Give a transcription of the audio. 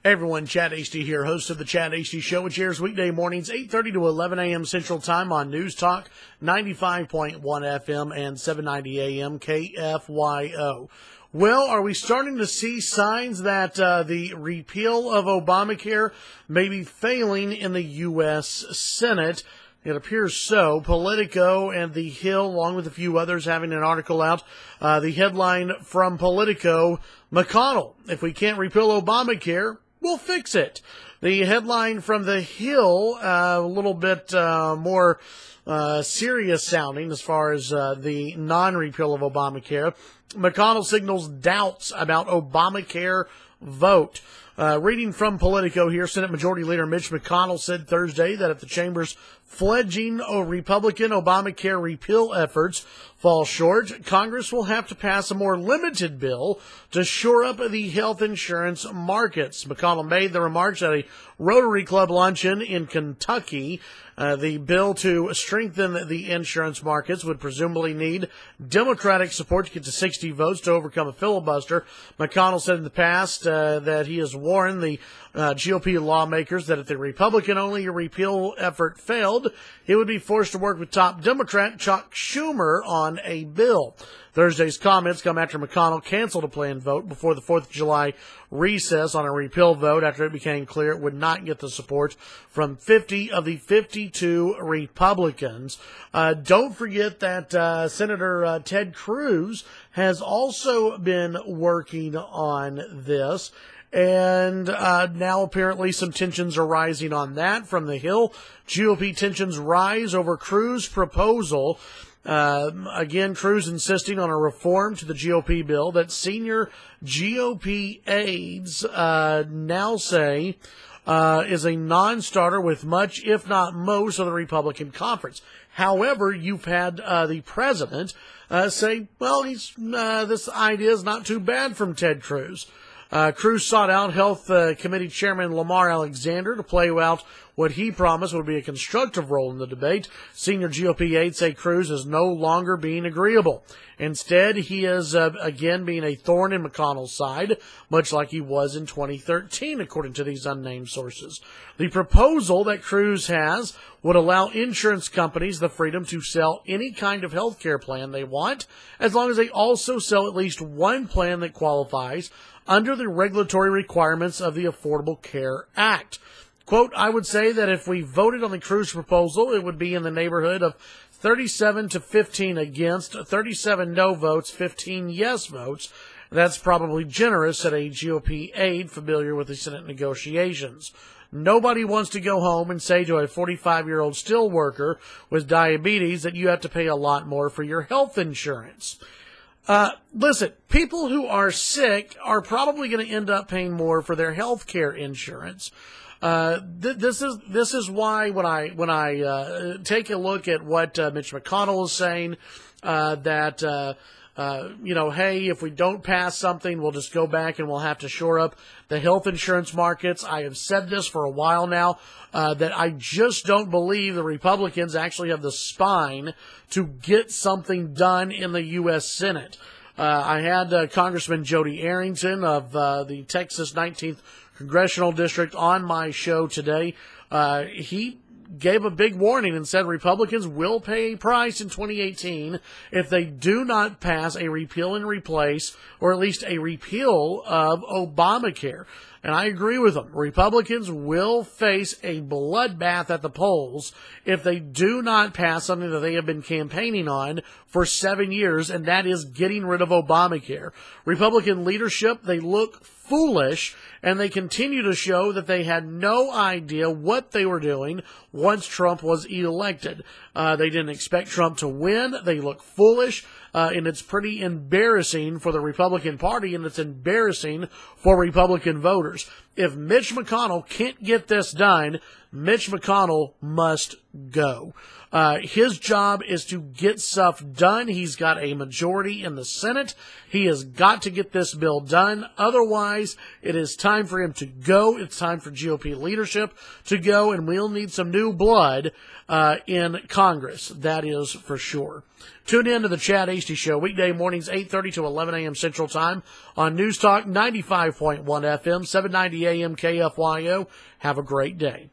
Hey everyone, Chad Hasty here, host of the Chad Hasty Show, which airs weekday mornings 8:30 to 11 a.m. Central Time on NewsTalk 95.1 FM and 790 AM KFYO. Well, are we starting to see signs that the repeal of Obamacare may be failing in the U.S. Senate? It appears so. Politico and The Hill, along with a few others, having an article out. The headline from Politico, McConnell, if we can't repeal Obamacare, we'll fix it. The headline from The Hill, a little bit more serious sounding as far as the non-repeal of Obamacare. McConnell signals doubts about Obamacare vote. Reading from Politico here, Senate Majority Leader Mitch McConnell said Thursday that if the chamber's fledgling Republican Obamacare repeal efforts fall short, Congress will have to pass a more limited bill to shore up the health insurance markets. McConnell made the remarks at a Rotary Club luncheon in Kentucky. The bill to strengthen the insurance markets would presumably need Democratic support to get to 60 votes to overcome a filibuster. McConnell said in the past that he has warned the GOP lawmakers that if the Republican-only repeal effort failed, he would be forced to work with top Democrat Chuck Schumer on a bill. Thursday's comments come after McConnell canceled a planned vote before the 4th of July recess on a repeal vote after it became clear it would not get the support from 50 of the 52 Republicans. Don't forget that Senator Ted Cruz has also been working on this. And now apparently some tensions are rising on that from The Hill. GOP tensions rise over Cruz's proposal. Again, Cruz insisting on a reform to the GOP bill that senior GOP aides now say is a non-starter with much, if not most, of the Republican conference. However, you've had the president say, well, this idea is not too bad from Ted Cruz. Cruz sought out Health Committee Chairman Lamar Alexander to play out what he promised would be a constructive role in the debate. Senior GOP aides say Cruz is no longer being agreeable. Instead, he is again being a thorn in McConnell's side, much like he was in 2013, according to these unnamed sources. The proposal that Cruz has would allow insurance companies the freedom to sell any kind of health care plan they want, as long as they also sell at least one plan that qualifies under the regulatory requirements of the Affordable Care Act. Quote, I would say that if we voted on the Cruz proposal, it would be in the neighborhood of 37 to 15 against, 37 no votes, 15 yes votes. That's probably generous, said a GOP aide familiar with the Senate negotiations. Nobody wants to go home and say to a 45-year-old steel worker with diabetes that you have to pay a lot more for your health insurance. Listen, people who are sick are probably going to end up paying more for their health care insurance. This is why when I take a look at what Mitch McConnell is saying, that hey, if we don't pass something, we'll just go back and we'll have to shore up the health insurance markets. I have said this for a while now, that I just don't believe the Republicans actually have the spine to get something done in the U.S. Senate. I had Congressman Jody Arrington of the Texas 19th Congressional District on my show today. He gave a big warning and said Republicans will pay a price in 2018 if they do not pass a repeal and replace, or at least a repeal of Obamacare. And I agree with them. Republicans will face a bloodbath at the polls if they do not pass something that they have been campaigning on for 7 years, and that is getting rid of Obamacare. Republican leadership, they look foolish, and they continue to show that they had no idea what they were doing once Trump was elected. They didn't expect Trump to win. They look foolish, and it's pretty embarrassing for the Republican Party, and it's embarrassing for Republican voters. If Mitch McConnell can't get this done, Mitch McConnell must go. His job is to get stuff done. He's got a majority in the Senate. He has got to get this bill done. Otherwise, it is time for him to go. It's time for GOP leadership to go, and we'll need some new blood in Congress. That is for sure. Tune in to the Chad Hasty Show weekday mornings 8:30 to 11 a.m. Central Time on NewsTalk 95.1 FM, 790 AM KFYO. Have a great day.